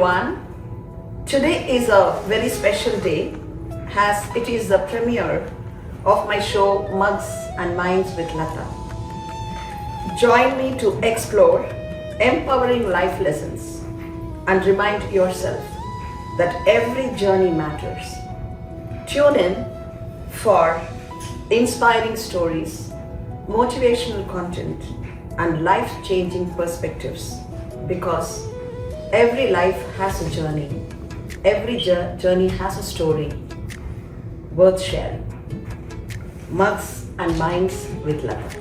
everyone. Today is a very special day as it is the premiere of my show Mugs and Minds with Latha. Join me to explore empowering life lessons and remind yourself that every journey matters. Tune in for inspiring stories, motivational content, and life-changing perspectives because every life has a journey. Every journey has a story worth sharing. Mugs and Minds with Latha.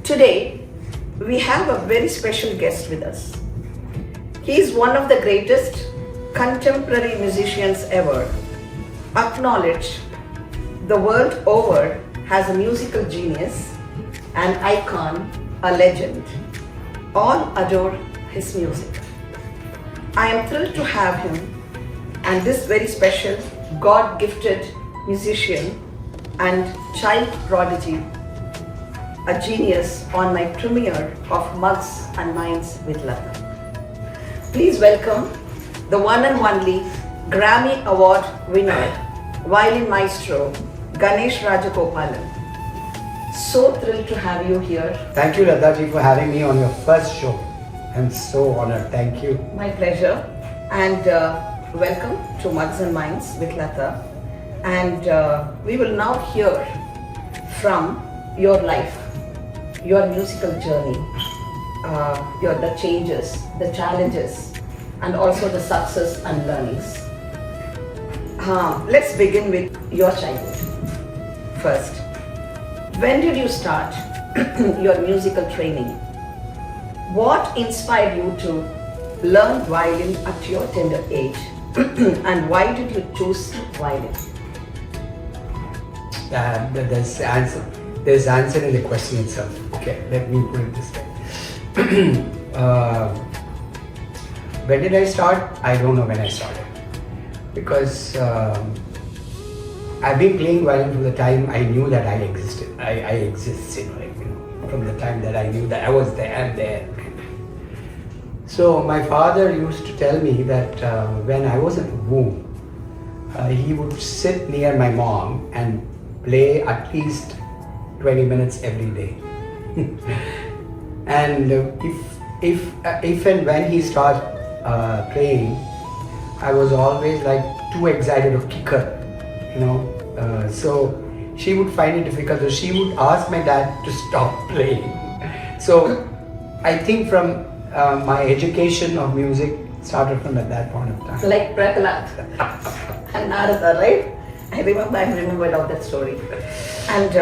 Today, we have a very special guest with us. He is one of the greatest contemporary musicians ever, acknowledged the world over as a musical genius, an icon, a legend. All adore his music. I am thrilled to have him and this very special God-gifted musician and child prodigy, a genius, on my premiere of Mugs and Minds with Latha. Please welcome the one and only Grammy Award winner, Violin Maestro Ganesh Rajagopalan. So thrilled to have you here. Thank you, Latha ji, for having me on your first show. I'm so honored. Thank you. My pleasure. And welcome to Mugs and Minds with Latha. And we will now hear from your life, your musical journey, the changes, the challenges, and also the success and learnings. Let's begin with your childhood first. When did you start your musical training? What inspired you to learn violin at your tender age? And why did you choose violin? There's answer in the question itself. Okay, let me put it this way. When did I start? I don't know when I started. Because I've been playing violin from the time I knew that I existed. I exist, from the time that I knew that I was there and there. So my father used to tell me that when I was in the womb, he would sit near my mom and play at least 20 minutes every day. And if and when he started playing, I was always like too excited to kick her, so she would find it difficult. So she would ask my dad to stop playing. So I think from my education of music started from at that point of time. Like Prahlad and Narada, right? I remembered of that story. And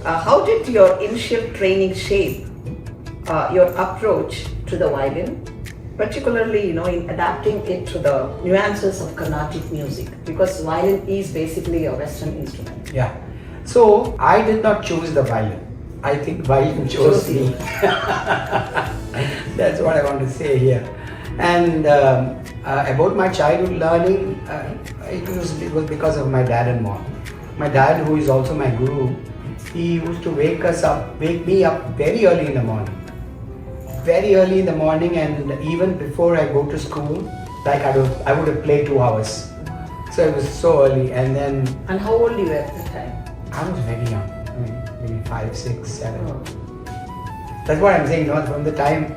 how did your initial training shape your approach to the violin? Particularly, in adapting it to the nuances of Carnatic music, because violin is basically a Western instrument. Yeah. So I did not choose the violin. I think violin chose me. That's what I want to say here. And about my childhood learning, it was because of my dad and mom. My dad, who is also my guru, he used to wake me up very early in the morning. Very early in the morning, and even before I go to school, like I would have played 2 hours. So it was so early. And then. And how old you were at the time? I was very young. I mean, maybe 5, 6, 7. Oh. That's what I'm saying. From the time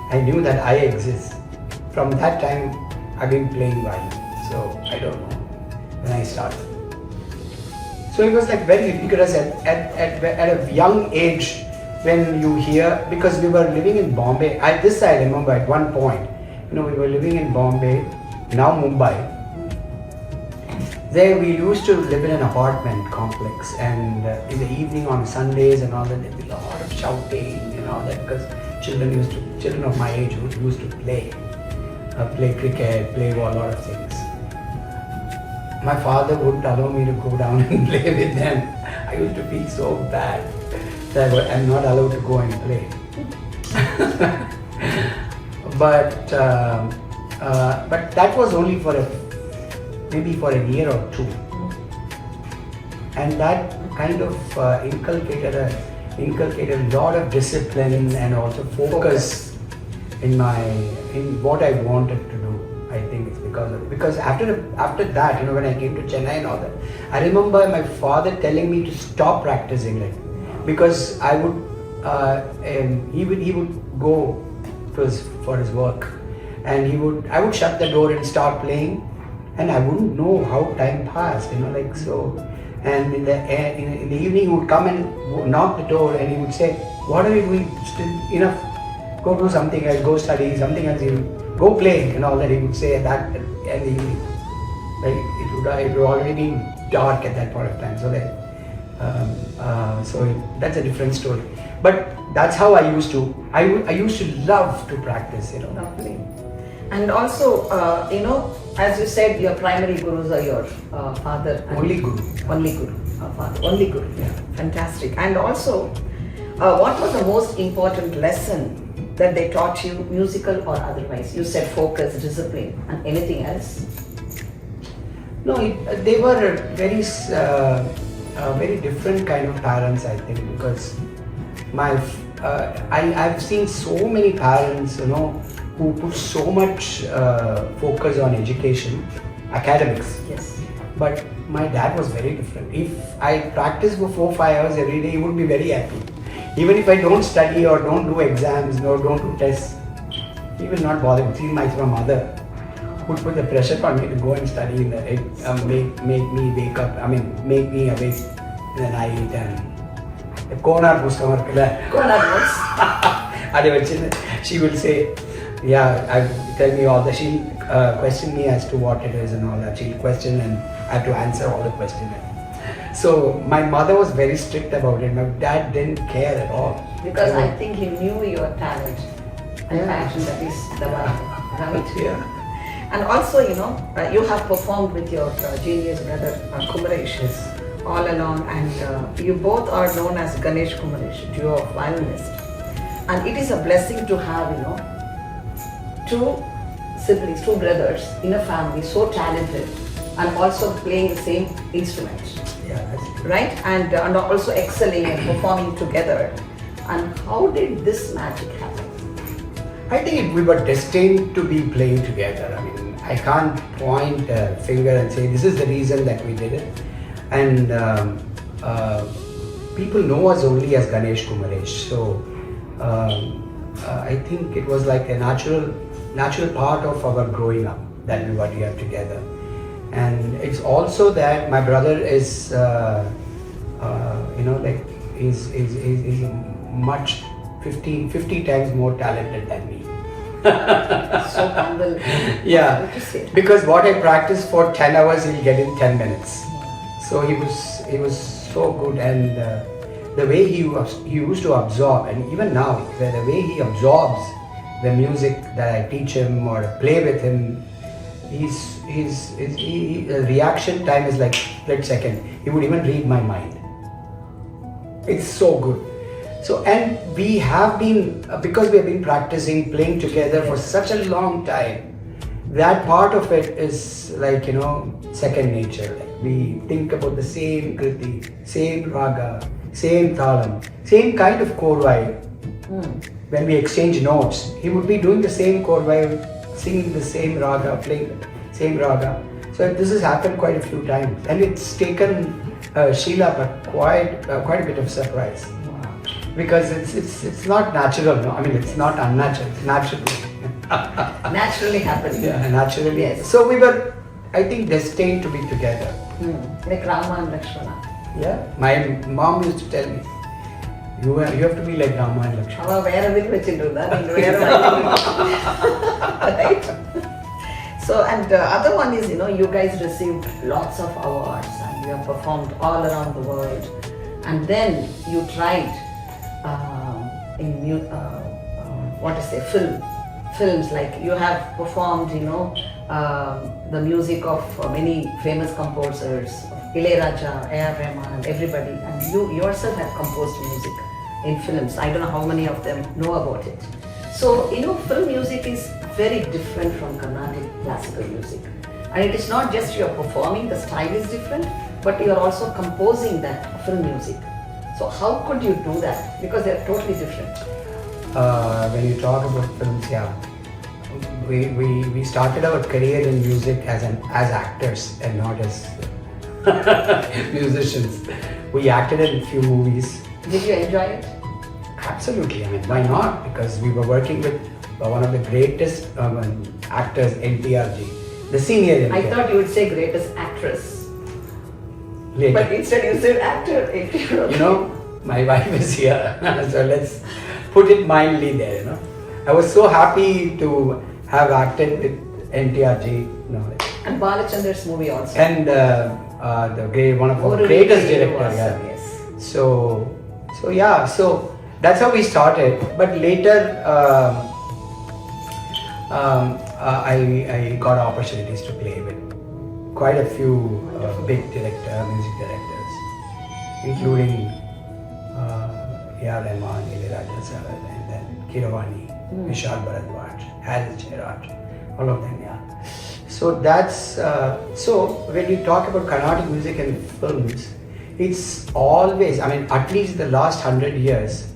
I knew that I exist, from that time I've been playing violin. So I don't know when I started. So it was like very rigorous at a young age. When you hear, because we were living in Bombay, I remember at one point, we were living in Bombay, now Mumbai. There we used to live in an apartment complex, and in the evening on Sundays and all that, there'd be a lot of shouting and all that, because children of my age used to play cricket, play a lot of things. My father wouldn't allow me to go down and play with them. I used to feel so bad that I'm not allowed to go and play. But that was only maybe for a year or two. And that kind of inculcated a lot of discipline and also focus in what I wanted to do. I think it's because after that, you know, when I came to Chennai and all that, I remember my father telling me to stop practicing, like, because I would he would go for his work, and I would shut the door and start playing, and I wouldn't know how time passed, you know, like so. And in the evening, he would come and knock the door, and he would say, "What are you doing? Still enough? Go do something else. Go study something else. Go play," and all that. He would say at that, and like it would already be dark at that point of time. So that's a different story. But that's how I used to. I used to love to practice, you know. Lovely. And also, you know, as you said, your primary gurus are your father. And Only guru. Only guru. Father. Only guru. Yeah. Fantastic. And also, what was the most important lesson that they taught you, musical or otherwise? You said focus, discipline, and anything else? No, they were very very different kind of parents, I think, because I've seen so many parents, you know, who put so much focus on education, academics. Yes. But my dad was very different. If I practiced for 4-5 hours every day, he would be very happy. Even if I don't study or don't do exams or don't do tests, he will not bother. See, my mother would put the pressure on me to go and study in the make me wake up. I mean, make me awake in the night, and the corner pustam irukla. Corner books. Ade vachinu she will say, yeah, tell me all that. She'll question me as to what it is and all that. She'll question and I have to answer all the questions. So my mother was very strict about it. My dad didn't care at all. Because So, I think he knew your talent and passion, that is the one, right? Yeah. And also, you know, you have performed with your genius brother Kumaresh all along, and you both are known as Ganesh Kumaresh, duo of violinists. And it is a blessing to have, you know, two siblings, two brothers in a family so talented and also playing the same instrument. Yeah, that's true. Right? And also excelling and performing together. And how did this magic happen? I think we were destined to be playing together. I mean, I can't point a finger and say this is the reason that we did it. And people know us only as Ganesh Kumaresh. So I think it was like a natural part of our growing up that we were here together. And it's also that my brother is, you know, like he's much 50 times more talented than me. So humble. Yeah, What to say? because what I practiced for 10 hours, he'll get in 10 minutes. So he was so good, and the way he used to absorb, and even now, the way he absorbs the music that I teach him or play with him, the reaction time is like split second. He would even read my mind. It's so good. So, and we have been, because we have been practicing, playing together for such a long time, that part of it is like, you know, second nature. Like we think about the same kriti, same raga, same thalam, same kind of korvai. When we exchange notes, he would be doing the same korvai, singing the same raga, playing the same raga. So this has happened quite a few times, and it's taken Sheila quite a bit of surprise. Because it's not natural, no? I mean, it's not unnatural, it's natural. Naturally happening. Yeah, naturally. Yes. So we were, I think, destined to be together. Like Rama and Lakshmana. Yeah. My mom used to tell me, you have to be like Rama and Lakshmana. Ava vera vil vechindrunda, neenga vera right? So, and the other one is, you know, you guys received lots of awards and you have performed all around the world. And then you tried films, like you have performed, you know, the music of many famous composers, Ilayaraja, A.R. Rahman, and everybody, and you yourself have composed music in films. I don't know how many of them know about it. So, you know, film music is very different from Carnatic classical music. And it is not just you're performing, the style is different, but you're also composing that film music. So how could you do that? Because they're totally different. when you talk about films, yeah, we started our career in music as actors and not as musicians. We acted in a few movies. Did you enjoy it? Absolutely. I mean, why not? Because we were working with one of the greatest actors, NTRG, the senior NTRG. I thought you would say greatest actress. Later. But instead you said actor. You know, my wife is here, so let's put it mildly there, you know. I was so happy to have acted with NTRG, you know. And Balachandra's movie also. And one of our greatest directors, yeah. Yes. So that's how we started. But later, I got opportunities to play with quite a few big music directors, including Redmond, and then Kiravani, Vishal Bharadwaj, Hazel Jairaj, all of them, yeah. So that's so when you talk about Carnatic music and films, it's always, I mean, at least the last 100 years,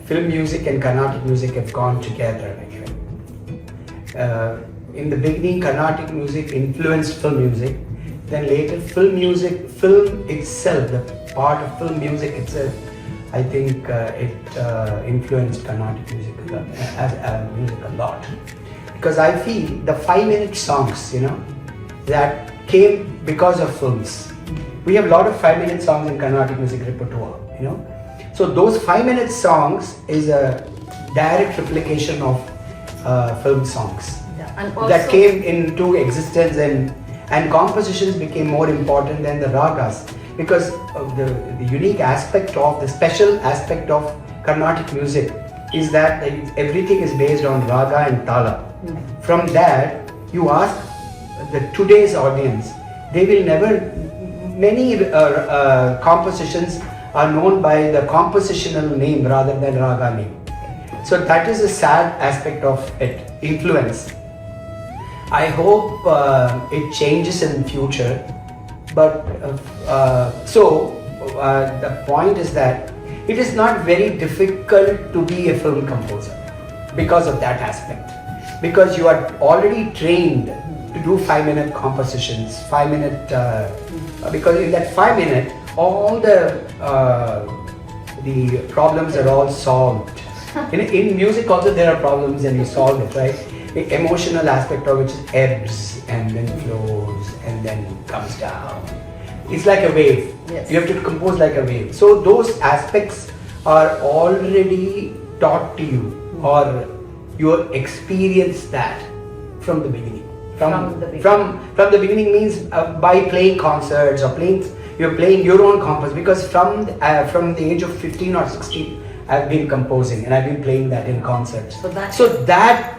film music and Carnatic music have gone together. In the beginning, Carnatic music influenced film music. Then later, film itself, the part of film music itself, I think it influenced Carnatic music music a lot. Because I feel the 5-minute songs, you know, that came because of films. We have a lot of 5-minute songs in Carnatic music repertoire, you know. So those 5-minute songs is a direct replication of film songs. Yeah. And also, that came into existence, and compositions became more important than the ragas, because of the unique aspect of, the special aspect of Carnatic music is that everything is based on raga and tala. From that, you ask today's audience, they will never, many compositions are known by the compositional name rather than raga name. So that is a sad aspect of it, influence. I hope it changes in future, but the point is that it is not very difficult to be a film composer because of that aspect. Because you are already trained to do 5-minute compositions, 5-minute, because in that 5 minute, all the problems are all solved. In music also there are problems and you solve it, right? The emotional aspect of which ebbs and then flows and then comes down. It's like a wave. Yes. You have to compose like a wave. So those aspects are already taught to you, or you experience that from the beginning. From the beginning means by playing concerts or you're playing your own composition, because from the age of 15 or 16 I've been composing and I've been playing that in concerts. So that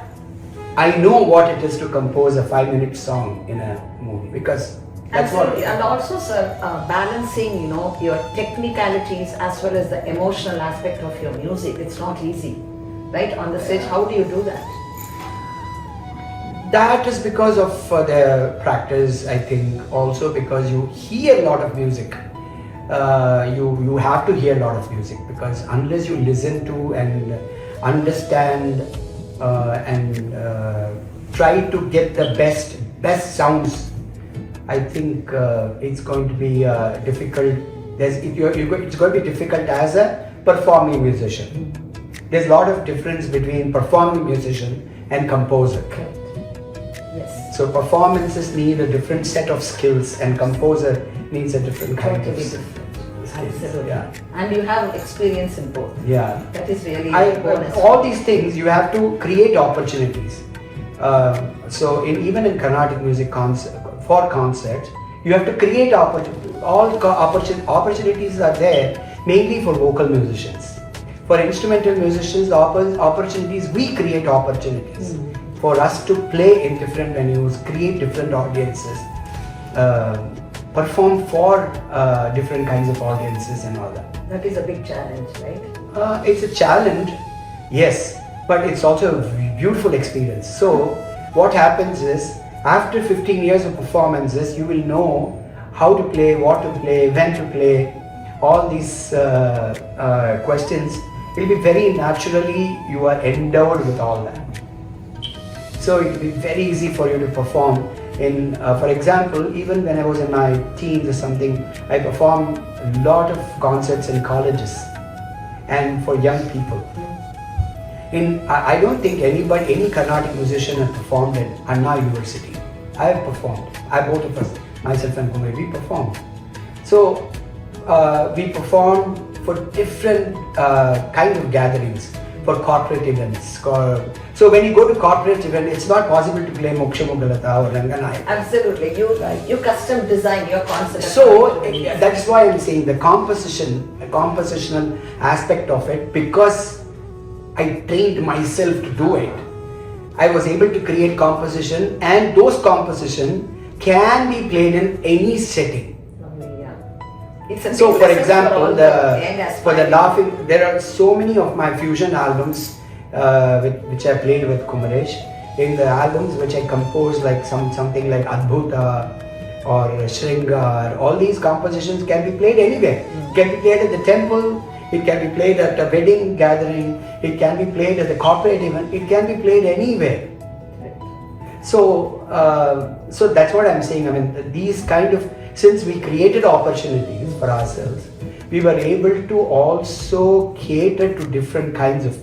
I know what it is to compose a 5-minute song in a movie, because that's and also, sir, balancing, you know, your technicalities as well as the emotional aspect of your music. It's not easy, right? On the stage, how do you do that? That is because of the practice, I think. Also because you hear a lot of music. You have to hear a lot of music, because unless you listen to and understand and try to get the best sounds, I think it's going to be difficult. It's going to be difficult as a performing musician. There's a lot of difference between performing musician and composer. Correct. Yes. So performances need a different set of skills, and composer needs a different kind of skills. Absolutely. Yeah. And you have experience in both. Yeah. That is really a bonus. All these things you have to create opportunities. So even in Carnatic music for concerts, you have to create opportunities. Opportunities are there mainly for vocal musicians. For instrumental musicians, opportunities, we create opportunities for us to play in different venues, create different audiences, perform for different kinds of audiences and all that. That is a big challenge, right? It's a challenge, yes, but it's also a beautiful experience. So what happens is, after 15 years of performances, you will know how to play, what to play, when to play. All these questions it'll be very naturally, you are endowed with all that. So it will be very easy for you to perform. In, for example, even when I was in my teens or something, I performed a lot of concerts in colleges and for young people. I don't think any Carnatic musician has performed at Anna University. I have performed. Both of us, myself and Kumaresh, we performed. So we performed for different kind of gatherings, for corporate events. So when you go to corporate event, it's not possible to play Moksha Latha or Ranganayaka. Absolutely, you custom design your concert. So that's why I'm saying the compositional aspect of it, because I trained myself to do it. I was able to create composition, and those compositions can be played in any setting. So, for example, for the laughing, there are so many of my fusion albums which I played with Kumaresh. In the albums which I composed, like something like Adbhuta or Shringar, all these compositions can be played anywhere. It can be played at the temple, it can be played at a wedding gathering, it can be played at the corporate event, it can be played anywhere. So, so that's what I'm saying. I mean, these kind of, since we created opportunities for ourselves, we were able to also cater to different kinds of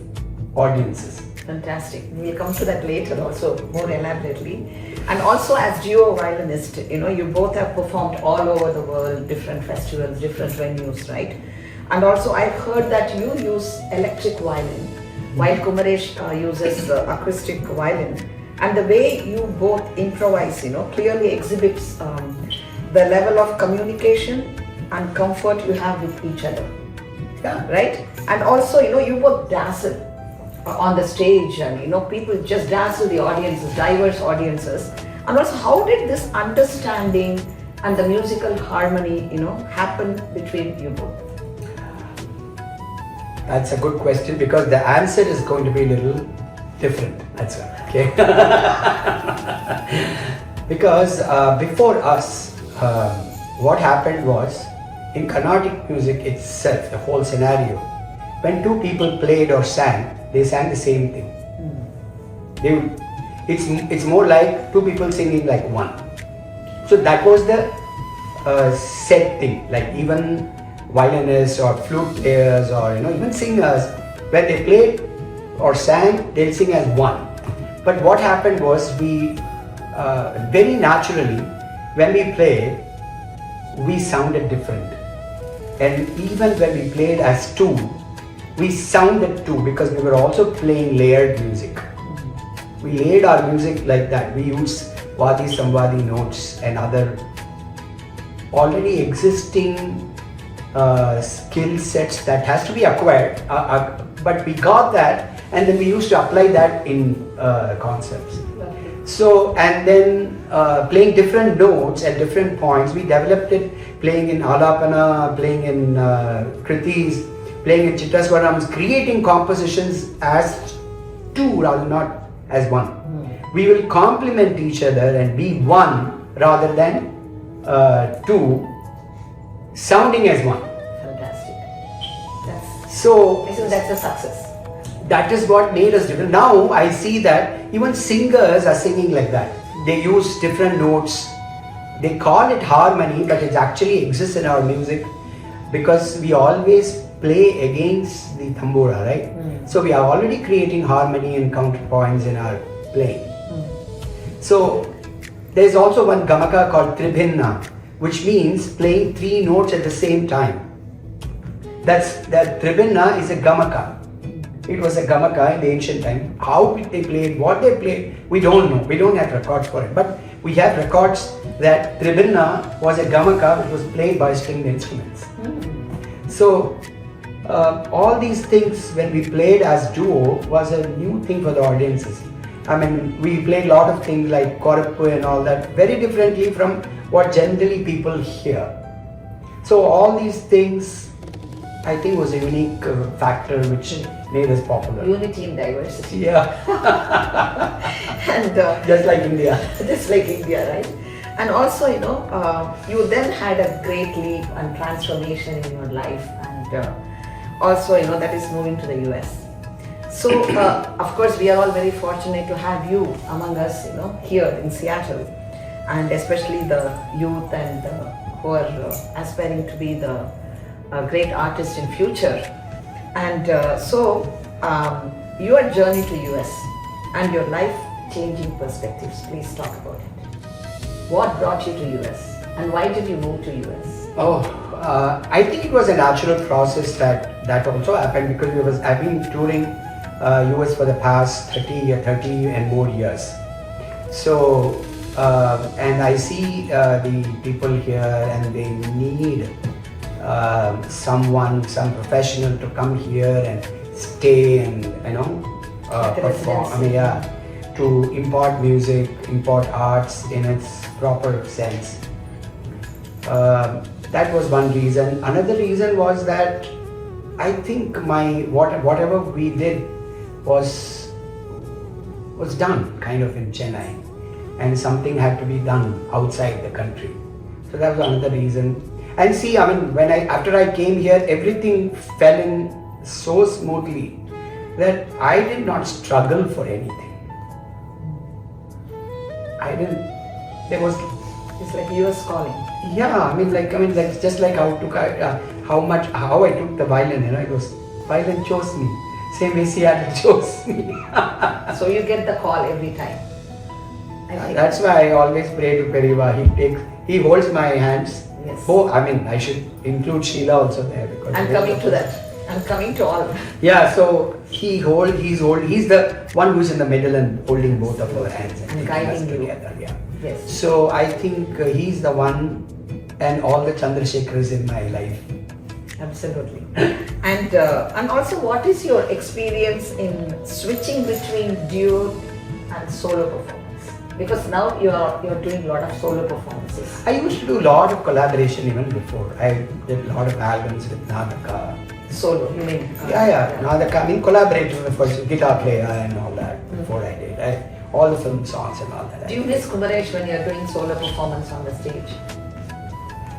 audiences. Fantastic. We'll come to that later also, more elaborately. And also as duo violinist, you both have performed all over the world, different festivals, different venues, right? And also I've heard that you use electric violin, while Kumaresh uses acoustic violin. And the way you both improvise, clearly exhibits the level of communication and comfort you have with each other. Yeah. Right? And also, you both dazzle on the stage, and people just dazzle the audiences, diverse audiences. And also, how did this understanding and the musical harmony, happen between you both? That's a good question, because the answer is going to be a little different. That's right. Okay. Because before us, what happened was, in Carnatic music itself, the whole scenario, when two people played or sang, they sang the same thing. It's more like two people singing like one. So that was the set thing. Like even violinists or flute players or even singers, when they played or sang, they'll sing as one. But what happened was, we very naturally, when we played, we sounded different. And even when we played as two, we sounded two, because we were also playing layered music. We layered our music like that. We used Vadi Samvadi notes and other already existing skill sets that has to be acquired, but we got that, and then we used to apply that in concepts. So, and then playing different notes at different points, we developed it, playing in Alapana, playing in Kritis, playing in Chittaswarams, creating compositions as two rather not as one. We will complement each other and be one rather than two, sounding as one. Fantastic. So that's a success. That is what made us different. Now I see that even singers are singing like that. They use different notes. They call it harmony, but it actually exists in our music, because we always play against the tambura, right? So we are already creating harmony and counterpoints in our playing. So there is also one gamaka called tribhinna, which means playing three notes at the same time. That tribhinna is a gamaka. It was a gamaka in the ancient time. How they played, what they played, we don't know. We don't have records for it. But we have records that tribhinna was a gamaka which was played by stringed instruments. So all these things, when we played as duo, was a new thing for the audiences. I mean, we played a lot of things like korappu and all that very differently from what generally people hear. So all these things, I think, was a unique factor which made us popular. Unity in diversity. Yeah. And just like India. Just like India, right? And also, you then had a great leap and transformation in your life. And also, that is moving to the US. So, of course, we are all very fortunate to have you among us, here in Seattle, and especially the youth and who are aspiring to be the great artists in future. And your journey to US and your life-changing perspectives, please talk about it. What brought you to US and why did you move to US? I think it was a natural process that also happened because I've been touring US for the past 30 and more years. So, and I see the people here and they need some professional to come here and stay and perform. To impart music, impart arts in its proper sense. That was one reason. Another reason was that I think whatever we did was done kind of in Chennai, and something had to be done outside the country. So that was another reason. And see, after I came here, everything fell in so smoothly that I did not struggle for anything. It's like US calling. Yeah, just like how I took the violin, it was violin chose me. Same way Seattle chose me. So you get the call every time. That's why I always pray to Periva. He holds my hands. Yes. Oh, I should include Sheila also there because I'm coming to that. I'm coming to all. Yeah, so he's the one who's in the middle and holding both of our hands and guiding you together. Yeah. Yes. So I think he's the one, and all the Chandrasekhars in my life. Absolutely. And also, what is your experience in switching between duo and solo performance? Because now you're doing a lot of solo performances. I used to do a lot of collaboration even before. I did a lot of albums with Nadaka. Solo, you mean? Nadaka, collaborated with the guitar player and all that before I did. All the film songs and all that. Do you miss Kumaresh when you're doing solo performance on the stage?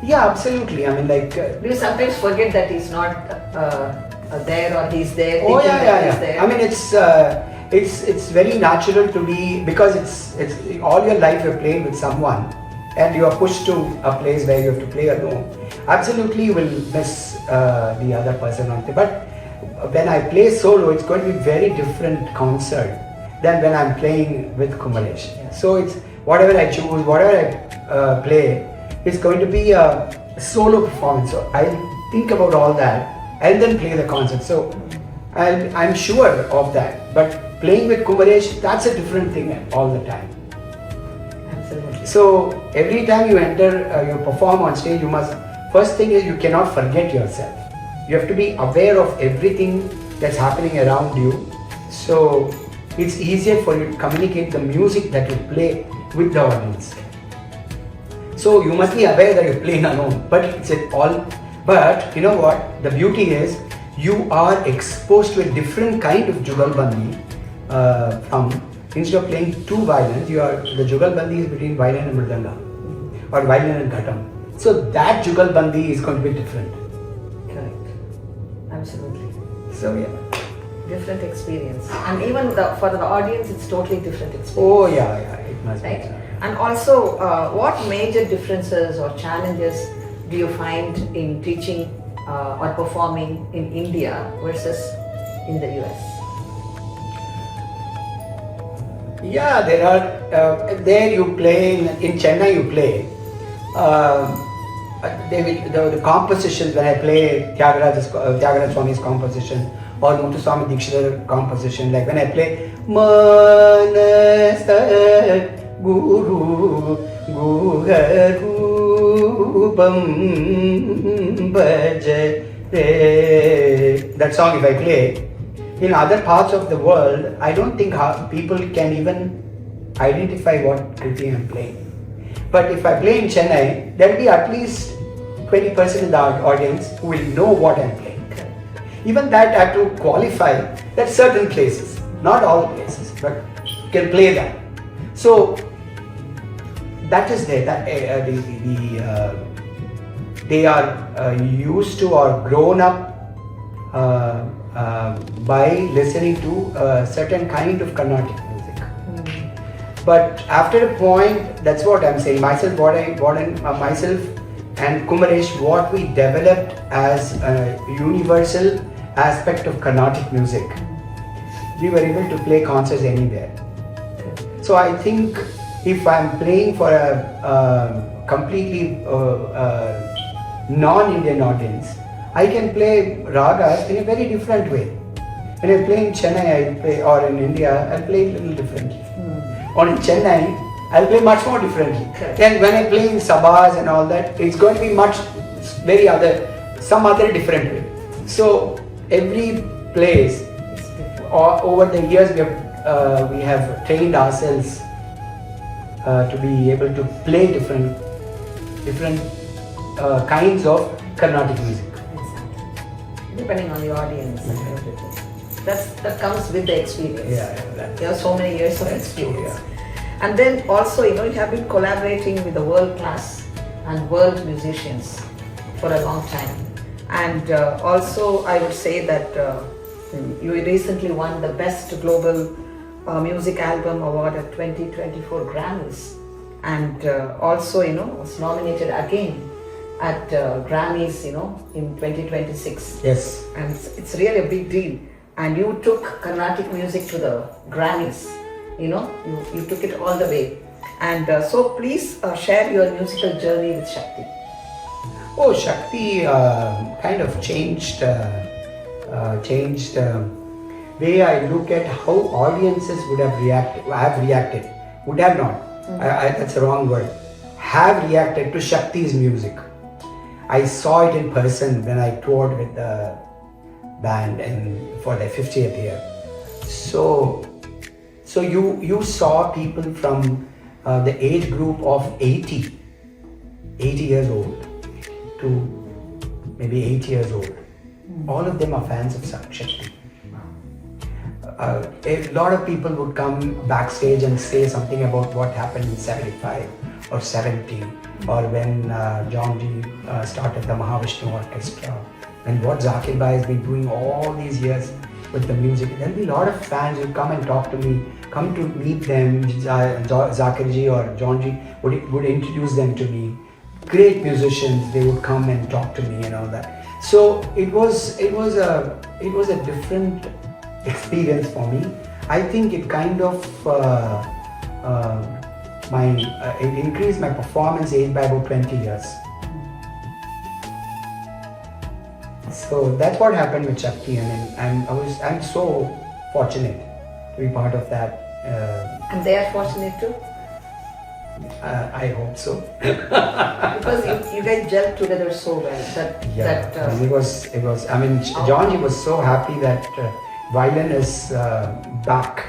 Yeah, absolutely. Do you sometimes forget that he's not there or he's there? Oh yeah. He's there? It's very natural to be, because it's all your life you're playing with someone and you are pushed to a place where you have to play alone. Absolutely, you will miss the other person on there. But when I play solo, it's going to be very different concert than when I'm playing with Kumaresh. Yeah. So it's whatever I choose, whatever I play, it's going to be a solo performance. So I think about all that and then play the concert. So I'm sure of that. But playing with Kumaresh, that's a different thing all the time. Absolutely. So every time you enter, you perform on stage, first thing is you cannot forget yourself. You have to be aware of everything that's happening around you. So it's easier for you to communicate the music that you play with the audience. So you must be aware that you're playing alone. But you know what? The beauty is you are exposed to a different kind of jugalbandi. Instead of playing two violins, the jugalbandi is between violin and mridanga or violin and ghatam. So that jugalbandi is going to be different. Correct. Absolutely. So yeah. Different experience, and even for the audience, it's totally different experience. Oh yeah, it must right? be. And also, what major differences or challenges do you find in teaching or performing in India versus in the US? Yeah, there are. There you play in Chennai. You play. The compositions when I play Tyagaraja Swami's composition or Muthuswami Dikshithar composition, like when I play Manasa Guru Guharupam Bhajate. That song, if I play in other parts of the world, I don't think how people can even identify what Kriti I'm playing. But if I play in Chennai, there will be at least 20% of the audience who will know what I'm playing. Even that I have to qualify that certain places, not all places, but you can play that. So that is there. That they are used to or grown up by listening to a certain kind of Carnatic music. But after a point, that's what I'm saying. Myself and Kumaresh, what we developed as a universal aspect of Carnatic music, we were able to play concerts anywhere. So I think if I'm playing for a completely non-Indian audience, I can play ragas in a very different way. When I play in Chennai, or in India, I'll play a little differently. Or in Chennai, I'll play much more differently. Then when I play in sabas and all that, it's going to be some other different way. So every place, over the years, we have trained ourselves to be able to play different kinds of Carnatic music. Depending on the audience and everything. That comes with the experience. Yeah. You have so many years of experience. True, And then also, you have been collaborating with the world class and world musicians for a long time. And also, I would say that you recently won the Best Global Music Album Award at 2024 Grammys. And also, was nominated again at Grammys, in 2026. Yes. And it's really a big deal. And you took Carnatic music to the Grammys. You took it all the way. And so please share your musical journey with Shakti. Oh, Shakti kind of changed way I look at how audiences would have reacted. Would have not. That's a wrong word. Have reacted to Shakti's music. I saw it in person when I toured with the band for their 50th year. So you saw people from the age group of 80 years old to maybe 8 years old. All of them are fans of Shakti. A lot of people would come backstage and say something about what happened in 75 or 70, or when John G started the Mahavishnu Orchestra, and what Zakir Bhai has been doing all these years with the music. There'll be a lot of fans who come and talk to me, come to meet them. Zakir Ji or John Ji would introduce them to me. Great musicians, they would come and talk to me and all that. So it was a different experience for me. I think it kind of it increased my performance age by about 20 years. So that's what happened with Shakti, and I'm so fortunate to be part of that. And they are fortunate too? I hope so. Because you guys gelled together so well. It was. I mean, John Ji was so happy that Violin is back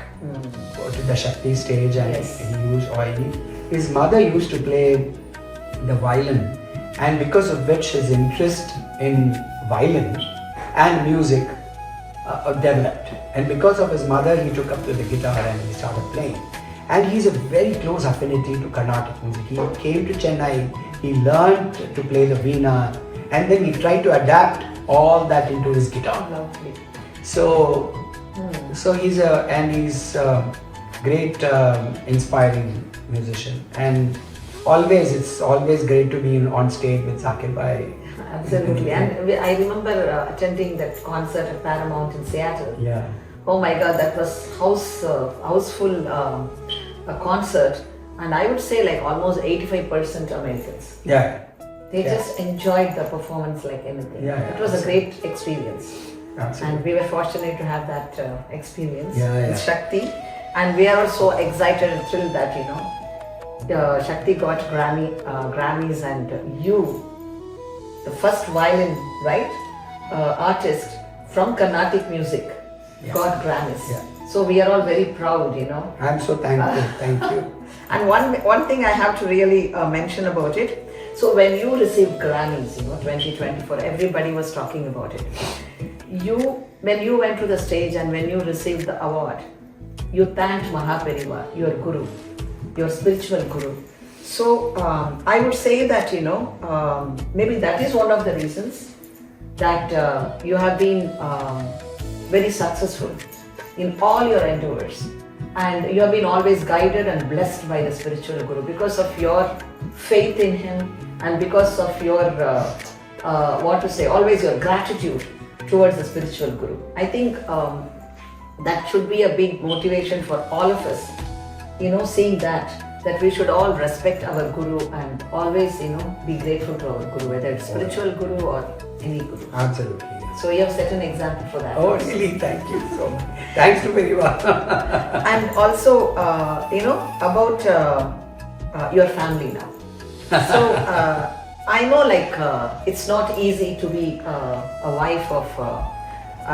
to the Shakti stage, and his mother used to play the violin, and because of which his interest in violin and music developed. And because of his mother, he took up to the guitar and he started playing. And he's a very close affinity to Carnatic music. He came to Chennai, he learned to play the veena, and then he tried to adapt all that into his guitar. Lovely. So he's a great inspiring musician, and it's always great to be on stage with Zakir Bhai. Absolutely. And I remember attending that concert at Paramount in Seattle. Yeah. Oh my God, that was houseful a concert, and I would say like almost 85% Americans. Yeah. They just enjoyed the performance like anything. It was a great experience. Absolutely. And we were fortunate to have that experience with with Shakti, and we are also excited and thrilled that Shakti got Grammys, and you, the first violin artist from Carnatic music, got Grammys. Yeah. So we are all very proud, I'm so thankful. Thank you. And one thing I have to really mention about it. So when you received Grammys, 2024, everybody was talking about it. When you went to the stage and when you received the award, you thanked Mahaperiva, your guru, your spiritual guru. So I would say that maybe that is one of the reasons that you have been very successful in all your endeavors, and you have been always guided and blessed by the spiritual guru because of your faith in him and because of your always your gratitude towards the spiritual guru. I think that should be a big motivation for all of us, seeing that we should all respect our guru and always be grateful to our guru, whether it's spiritual guru or any guru. Absolutely. So you have set an example for that. Oh, really? Thank you so much. Thanks to Periva. And also, about your family now. So, I know it's not easy to be a wife of,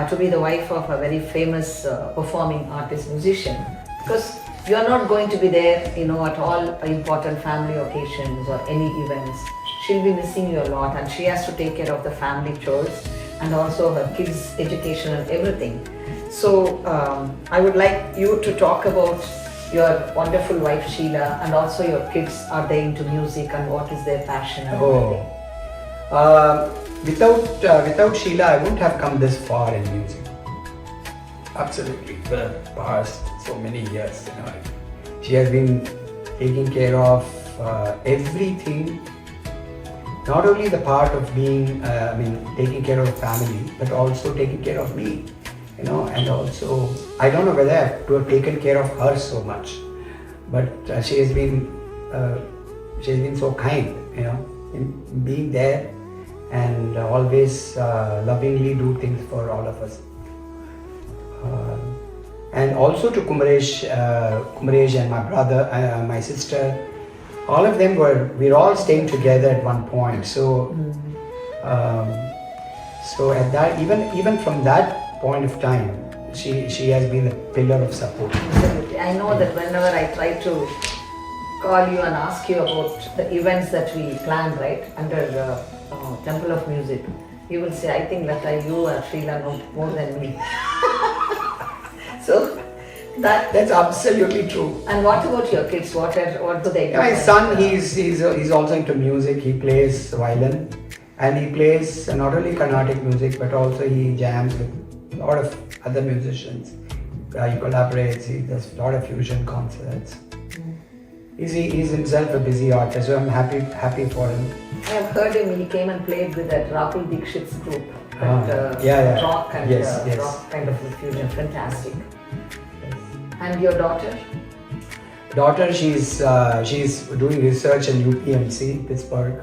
to be the wife of a very famous performing artist musician, because you are not going to be there, at all important family occasions or any events. She'll be missing you a lot, and she has to take care of the family chores and also her kids' education and everything. So I would like you to talk about your wonderful wife Sheila, and also your kids. Are they into music, and what is their passion and everything? Without Sheila, I wouldn't have come this far in music. Absolutely, the past so many years, she has been taking care of everything. Not only the part of being, taking care of the family, but also taking care of me, and also, I don't know whether I have to have taken care of her so much, but she has been so kind, in being there and always lovingly do things for all of us. And also to Kumaresh and my brother, my sister. All of them we're all staying together at one point. So, so at that, even from that point of time, she has been a pillar of support. Absolutely. I know that whenever I try to call you and ask you about the events that we plan, right, under the Temple of Music, you will say, I think Latha, you or Sheila know more than me. So, that's absolutely true. And what about your kids? What do they do? My son, he's also into music. He plays violin, and he plays not only Carnatic music, but also he jams with a lot of other musicians. He collaborates. He does a lot of fusion concerts. He's himself a busy artist, so I'm happy for him. I have heard him. He came and played with that Rahul Dixit's group. Rock and rock kind of fusion. Fantastic. And your daughter? Daughter, she's doing research in UPMC, Pittsburgh.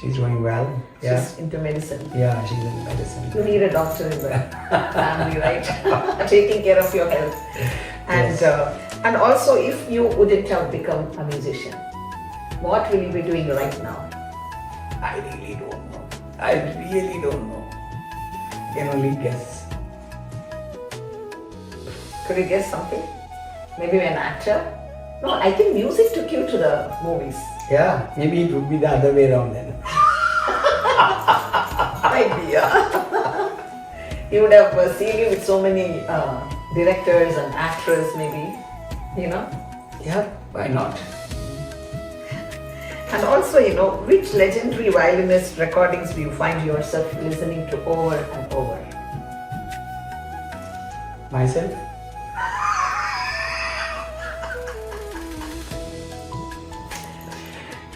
She's doing well. She's into medicine. Yeah, she's in medicine. You need a doctor in the family, right? Taking care of your health. And and also, if you wouldn't have become a musician, what will you be doing right now? I really don't know. I can only guess. Could you guess something? Maybe an actor? No, I think music took you to the movies. Yeah, maybe it would be the other way around then. Idea. You would have seen you with so many directors and actors, maybe, Yeah, why not? And also, which legendary violinist recordings do you find yourself listening to over and over? Myself?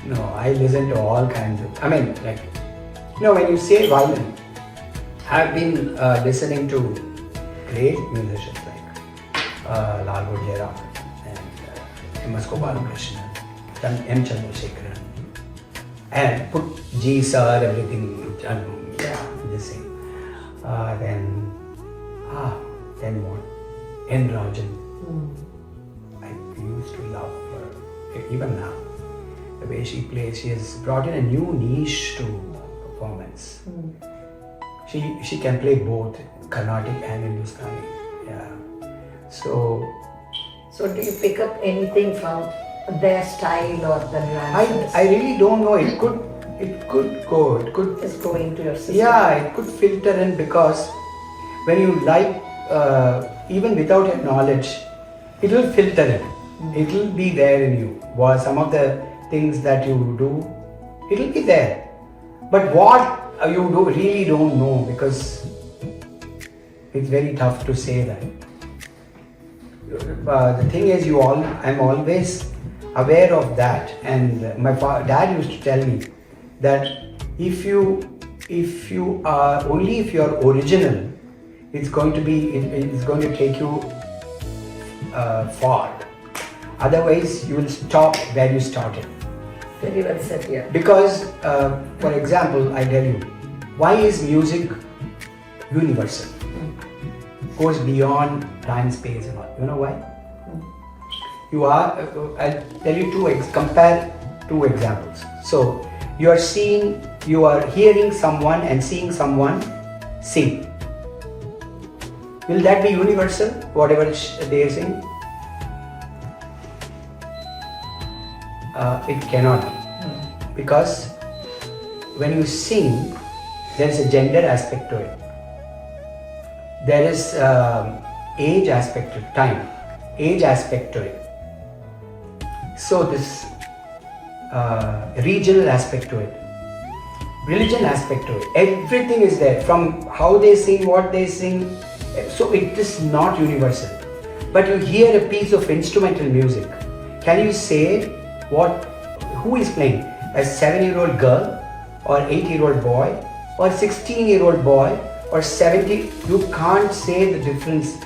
No, I listen to all kinds of, when you say violin, I've been listening to great musicians like Lal Gujera and M.S. Gopalakrishnan, M. Chandrasekharan, and put G sir, everything, this thing. Then what? N. Rajan. I used to love her, even now. The way she plays, she has brought in a new niche to performance. She can play both Carnatic and Hindustani. Yeah. So do you pick up anything from their style or the nuances? I really don't know. It could go. It could just go into your system. Yeah, it could filter in, because when you like, even without your knowledge, it will filter in. It will be there in you. Some of the things that you do, it will be there. But what really don't know, because it's very tough to say that. The thing is, I'm always aware of that, and my dad used to tell me that if you are original, it's going to take you far. Otherwise, you will stop where you started. Very well said, yeah. Because, for example, I tell you, why is music universal? Goes beyond time, space, and all. You know why? I'll tell you compare two examples. So, you are hearing someone and seeing someone sing. Will that be universal, whatever they are saying? It cannot be. Because when you sing, there is a gender aspect to it. There is age aspect to it, time, age aspect to it. So this regional aspect to it, religion aspect to it, everything is there, from how they sing, what they sing. So it is not universal. But you hear a piece of instrumental music, can you say who is playing? A 7-year-old girl, or 8-year-old boy, or 16-year-old boy, or 70? You can't say the difference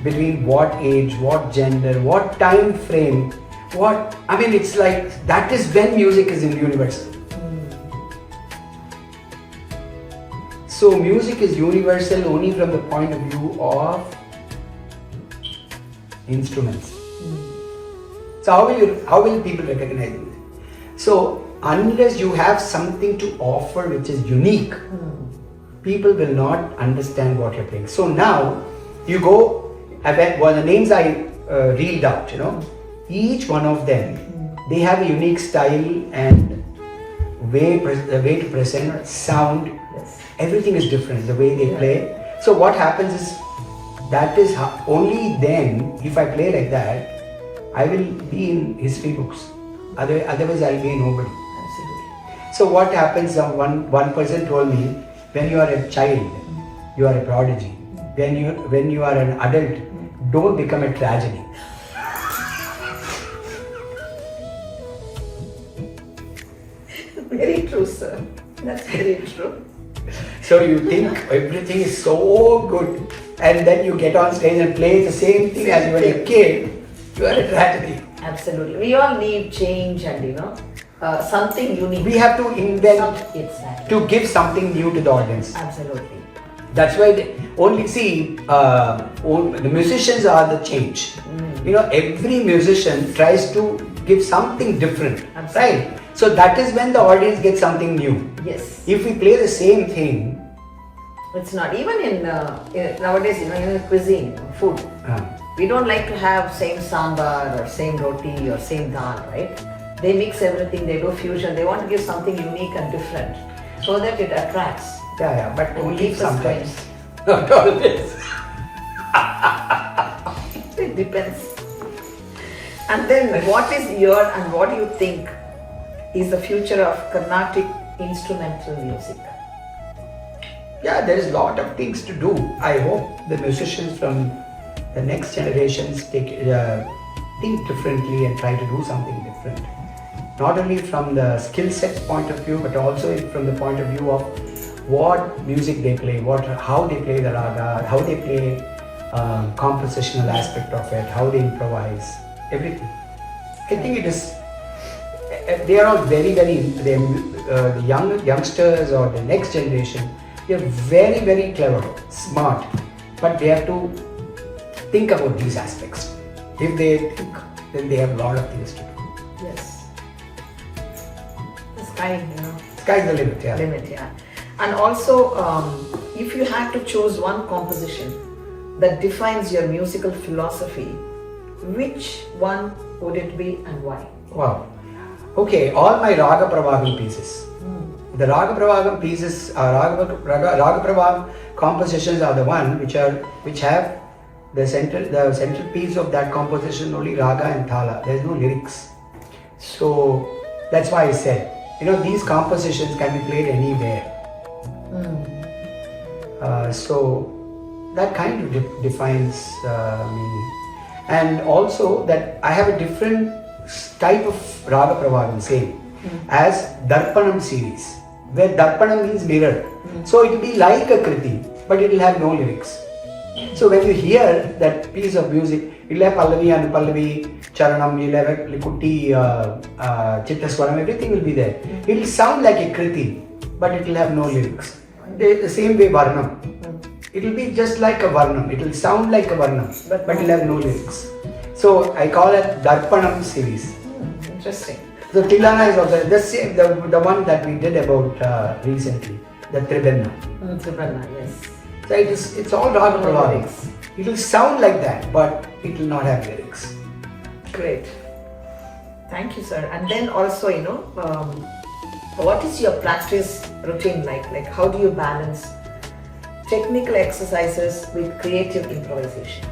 between what age, what gender, what time frame, it's like, that is when music is universal. So music is universal only from the point of view of instruments. So how will people recognize it? So unless you have something to offer which is unique, people will not understand what you're playing. So now you go, the names I reeled out, each one of them, they have a unique style and way to present, sound. Yes. Everything is different, the way they play. So what happens is, that is only then, if I play like that, I will be in history books. Otherwise, I'll be nobody. Absolutely. So what happens? One person told me, when you are a child, you are a prodigy. When you are an adult, don't become a tragedy. Very true, sir. That's very true. So you think everything is so good, and then you get on stage and play the same thing as you were a kid, you are a tragedy. Absolutely. We all need change and something unique. We have to invent Exactly. to give something new to the audience. Absolutely. That's why the musicians are the change. Every musician tries to give something different, Absolutely. right? So that is when the audience gets something new. Yes. If we play the same thing, It's not. Even in nowadays, in cuisine, food, we don't like to have same sambar or same roti or same dal, right? They mix everything, they do fusion, they want to give something unique and different so that it attracts. yeah, but And only keeps us sometimes. Not always. It depends. And then what is what do you think is the future of Carnatic instrumental music? Yeah, there is a lot of things to do. I hope the musicians from the next generations think differently and try to do something different. Not only from the skill set point of view, but also from the point of view of what music they play, how they play the raga, how they play compositional aspect of it, how they improvise, everything. I think it is. They are all very, very. The youngsters or the next generation, they are very, very clever, smart, but they have to think about these aspects. If they think, then they have a lot of things to do. Yes. The sky, Sky's the limit, yeah. And also, if you had to choose one composition that defines your musical philosophy, which one would it be and why? Wow. Okay, all my Raga Pravagam pieces. The Raga Pravagam pieces, Raga Pravagam compositions are the one which have the central piece of that composition only Raga and Thala. There is no lyrics. So that's why I said, these compositions can be played anywhere. So that kind of defines me. And also that I have a different type of Raga Pravagam, same as Darpanam series, where Darpanam means mirror. So it will be like a Kriti, but it will have no lyrics. So when you hear that piece of music, it will have Pallavi, Anupallavi, Charanam, you'll have a Likutti, Chittaswaram, everything will be there. It will sound like a Kriti, but it will have no lyrics. The same way Varnam. It will be just like a Varnam. It will sound like a Varnam, but it will have no lyrics. So I call it Darpanam series. Interesting. So Tilana is also the same, the one that we did about recently, the Tribenna. Tribenna, yes. So it's all Raga Pravagam. It will sound like that, but it will not have lyrics. Great. Thank you, sir. And then also, what is your practice routine like? Like, how do you balance technical exercises with creative improvisation?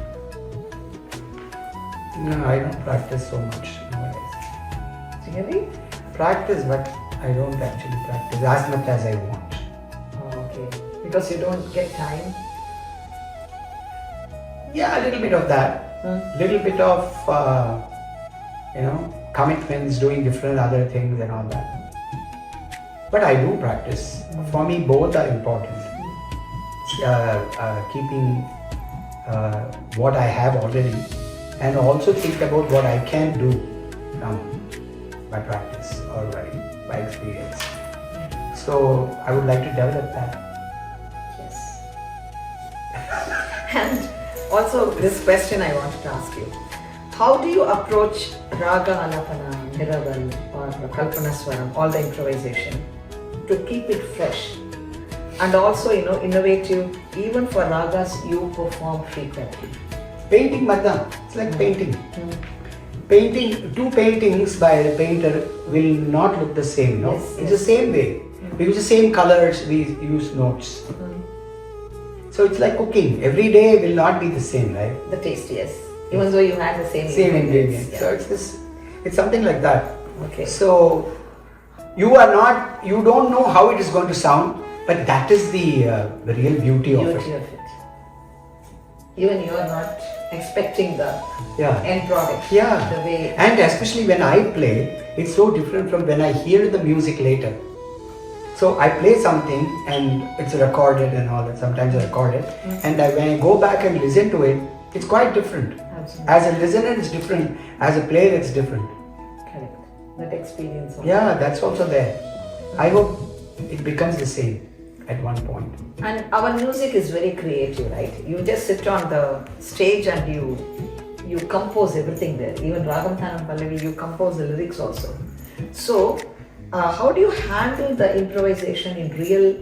No, I don't practice so much nowadays. Really? Practice, but I don't actually practice as much as I want. Oh, okay. Because you don't get time? Yeah, a little bit of that. Little bit of, commitments, doing different other things and all that. But I do practice. For me, both are important. Keeping what I have already, and also think about what I can do now by practice or by experience. So I would like to develop that. Yes. And also this question I wanted to ask you. How do you approach Raga Alapana, Niraval or Kalpana Swaram, all the improvisation, to keep it fresh? And also, innovative, even for ragas you perform frequently. Painting, madam, it's like painting. Painting, two paintings by a painter will not look the same, no? Yes, it's the same way. We use the same colors, we use notes. So it's like cooking. Every day will not be the same, right? The taste, yes. Even though you had the same ingredients. Yeah. So it's something like that. Okay. So you don't know how it is going to sound, but that is the real beauty of it. Even you are not expecting the end product. Yeah. The way. And especially when I play, it's so different from when I hear the music later. So I play something and it's recorded and all that. Sometimes I record it, and when I go back and listen to it, it's quite different. Absolutely. As a listener, it's different. As a player, it's different. Correct. That experience. Also. Yeah, that's also there. I hope it becomes the same at one point. And our music is very creative, right? You just sit on the stage and you compose everything there. Even Ragam Thanam Pallavi, you compose the lyrics also. So, how do you handle the improvisation in real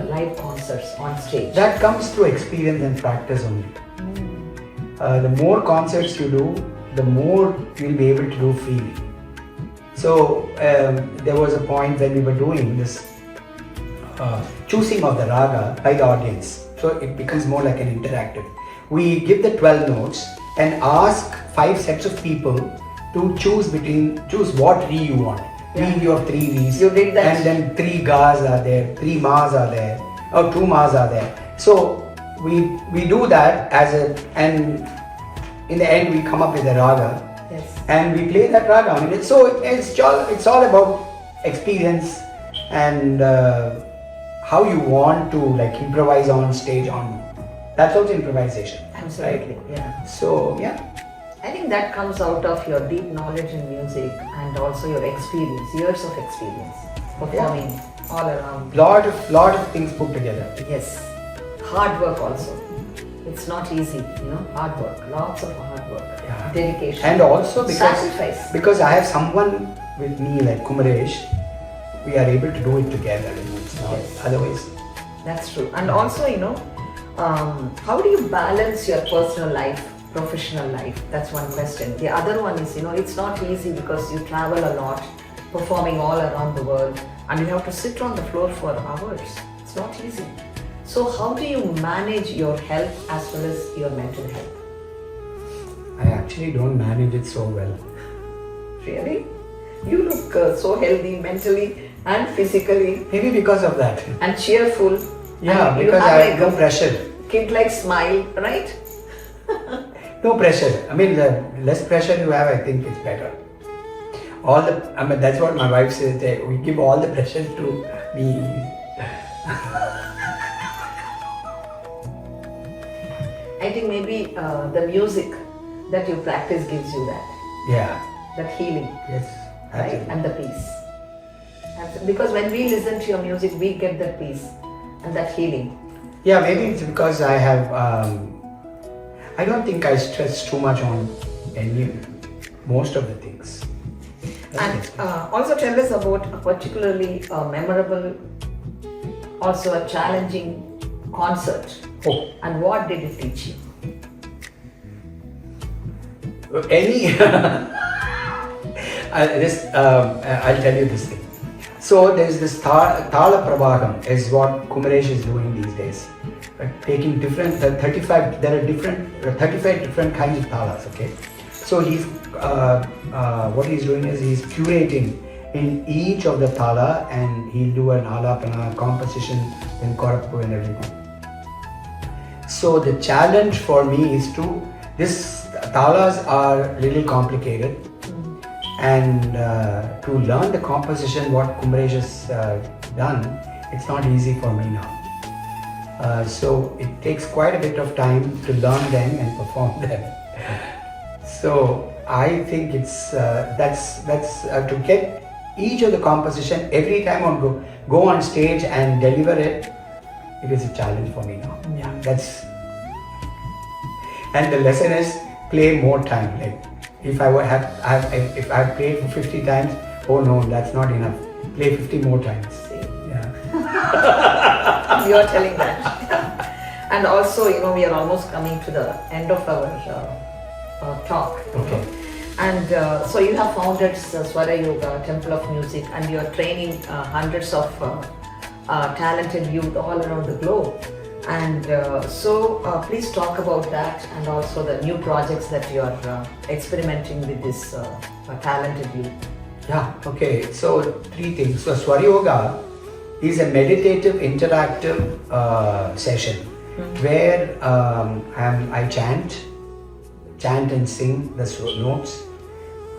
live concerts on stage? That comes through experience and practice only. The more concerts you do, the more you'll be able to do freely. So there was a point when we were doing this choosing of the raga by the audience. So it becomes more like an interactive. We give the 12 notes and ask 5 sets of people to choose what re you want. Yeah. You have 3 Res. You did that. And then 3 Gas are there, 3 Mas are there, or 2 Mas are there. So we do that and in the end we come up with a raga. Yes. And we play that raga. I mean, it's all about experience and how you want to improvise on stage on. That's also improvisation. Absolutely, right? yeah. So yeah. I think that comes out of your deep knowledge in music and also your experience, years of experience performing all around. Lot of things put together. Yes. Hard work also. It's not easy, hard work. Lots of hard work. Yeah. Dedication. And also sacrifice. Because I have someone with me like Kumaresh, we are able to do it together. It's not otherwise. That's true. And also, how do you balance your personal life, professional life? That's one question. The other one is, it's not easy because you travel a lot, performing all around the world, and you have to sit on the floor for hours. It's not easy. So how do you manage your health as well as your mental health? I actually don't manage it so well. Really? You look so healthy mentally. and physically Maybe because of that. and cheerful. Yeah, and you because I like have no a pressure. kid-like smile, right? No pressure. I mean, the less pressure you have, I think it's better. That's what my wife says. We give all the pressure to me. I think maybe the music that you practice gives you that healing, Yes. right? Absolutely. And the peace. Because when we listen to your music, we get that peace and that healing. Yeah, maybe it's because I have. I don't think I stress too much on most of the things. And also tell us about a particularly memorable, also a challenging concert. Oh. And what did it teach you? I'll tell you this thing. So there's this Thala Prabhagam is what Kumaresh is doing these days. Taking different 35. There are 35 different kinds of thalas. Okay, so he's what he's doing is he's curating in each of the thala, and he'll do an alapana composition in Korakpu and everything. So the challenge for me is these talas are really complicated, and to learn the composition what Kumaresh has done, it's not easy for me now. So it takes quite a bit of time to learn them and perform them. So I think it's that's to get each of the composition every time on go on stage and deliver it. It is a challenge for me now. Yeah, that's. And the lesson is play more time. Like if if I played for 50 times, oh no, that's not enough. Play 50 more times. Yeah. You are telling that. And also, we are almost coming to the end of our talk. Okay. And so you have founded Swara Yoga, Temple of Music, and you are training hundreds of talented youth all around the globe. And so please talk about that and also the new projects that you are experimenting with this talented youth. Yeah, okay. So 3 things. So Swara Yoga is a meditative, interactive session where I chant and sing the notes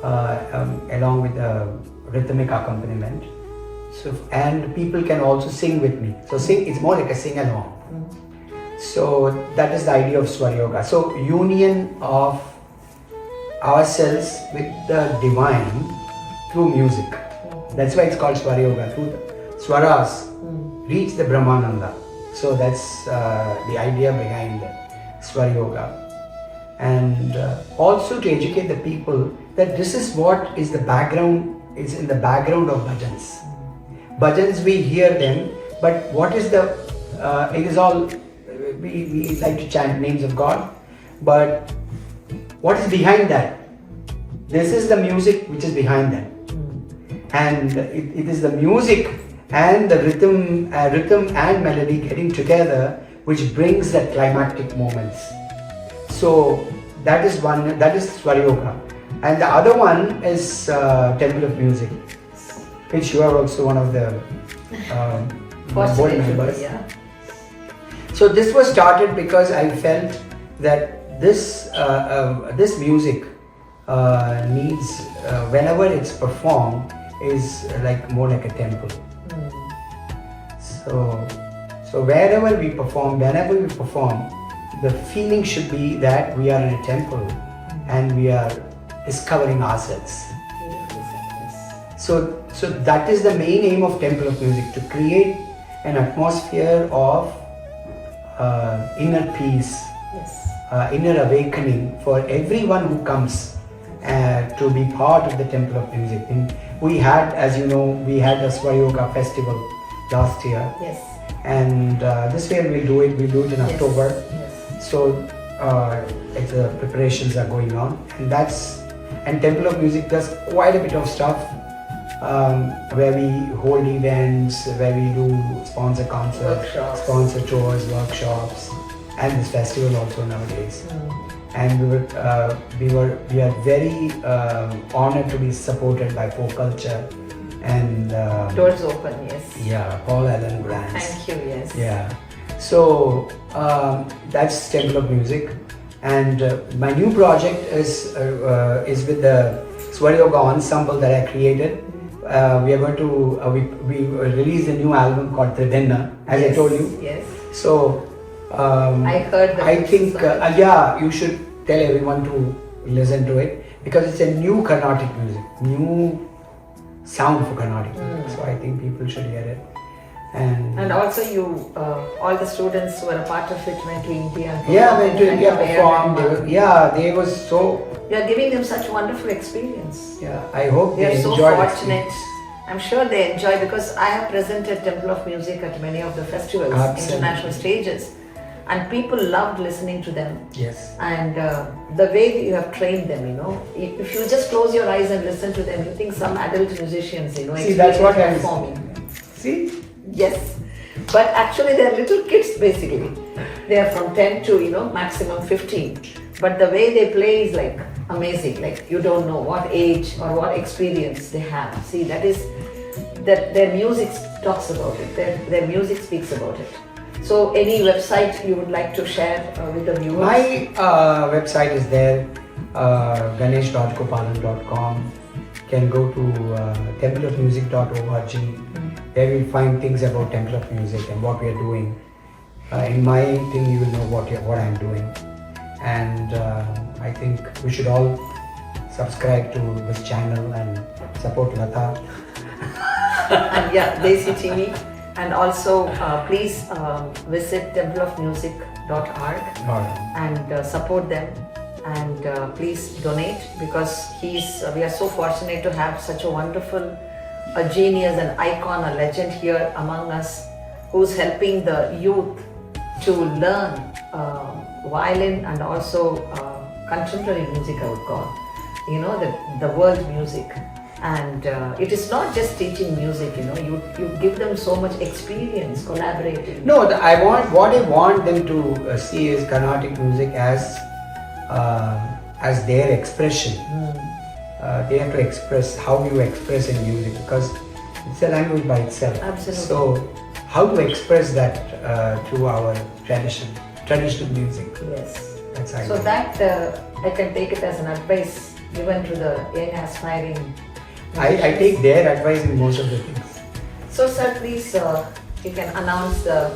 along with the rhythmic accompaniment. So and people can also sing with me. So it's more like a sing along. So that is the idea of Swara Yoga. So union of ourselves with the divine through music. That's why it's called Swara Yoga. Through the swaras reach the Brahmananda. So that's the idea behind Swara Yoga. And also to educate the people that this is what is in the background of bhajans. Bhajans, we hear them, but what is it is all, we like to chant names of God, but what is behind that? This is the music which is behind that. And it is the music and the rhythm and melody getting together which brings that climactic moments. So that is one, that is Swara Yoga. And the other one is Temple of Music, which you are also one of the board members. Yeah. So this was started because I felt that this music needs, whenever it's performed, is more like a temple. So whenever we perform, the feeling should be that we are in a temple and we are discovering ourselves. So that is the main aim of Temple of Music, to create an atmosphere of inner peace, inner awakening for everyone who comes to be part of the Temple of Music. And we had, as you know, we had a Swara Yoga festival last year. Yes. And this year we'll do it in October. Yes. So the preparations are going on, and Temple of Music does quite a bit of stuff where we hold events, where we do sponsor concerts, sponsor tours, workshops, and this festival also nowadays. And we are very honored to be supported by Folk Culture and Doors open, yes. yeah, Paul Allen Grant. Thank you, yes. Yeah. So that's Temple of Music, and my new project is with the Swaryoga ensemble that I created. We are going to we release a new album called Redmond, as Yes, I told you. Yes. So I heard that. I think yeah, you should tell everyone to listen to it because it's a new Carnatic music, new sound for Carnatic music. So I think people should hear it. And also you, all the students who were a part of it went to India. And Yeah, went to India, performed. performed. Yeah, they was so. You are giving them such wonderful experience. Yeah, I hope They they are so enjoyed it. fortunate. I'm sure they enjoy because I have presented Temple of Music at many of the festivals, Absolutely. international stages, and people loved listening to them. Yes. And the way that you have trained them, you know, if you just close your eyes and listen to them, you think some adult musicians, you know, See, that's what I'm performing. See? Yes, but actually they're little kids basically. They are from 10 to, you know, maximum 15. But the way they play is like amazing. Like you don't know what age or what experience they have. See, that is, that their music talks about it. Their music speaks about it. So any website you would like to share with the viewers? My website is there, ganeshrajagopalan.com. Can go to templeofmusic.org. There you'll find things about Temple of Music and what we are doing. In my thing, you will know what I'm doing. And I think we should all subscribe to this channel and support Latha. And yeah, Desi TV. And also please visit templeofmusic.org and support them. And please donate because we are so fortunate to have such a wonderful, a genius, an icon, a legend here among us who's helping the youth to learn violin and also contemporary music, I would call, you know, the world music. And it is not just teaching music, you know, you give them so much experience collaborating. No, what I want them to see is Carnatic music as their expression. They have to express how you express in music because it's a language by itself. Absolutely. So how to express that through our traditional music. Yes. That's how So that I can take it as an advice given to the young aspiring. I take their advice in most of the things. So sir, please you can announce the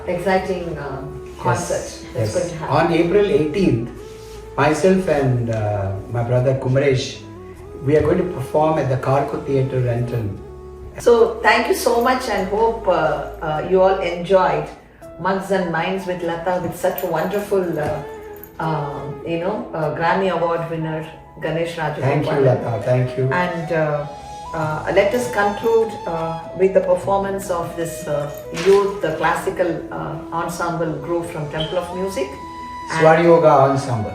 exciting concert that's going to happen. On April 18th, myself and my brother Kumaresh, we are going to perform at the Karko Theatre Renton. So thank you so much and hope you all enjoyed Mugs and Minds with Latha with such a wonderful, Grammy Award winner Ganesh Rajagopalan. Thank you, Latha. Thank you. And let us conclude with the performance of this youth, the classical ensemble group from Temple of Music. Swaryoga Ensemble.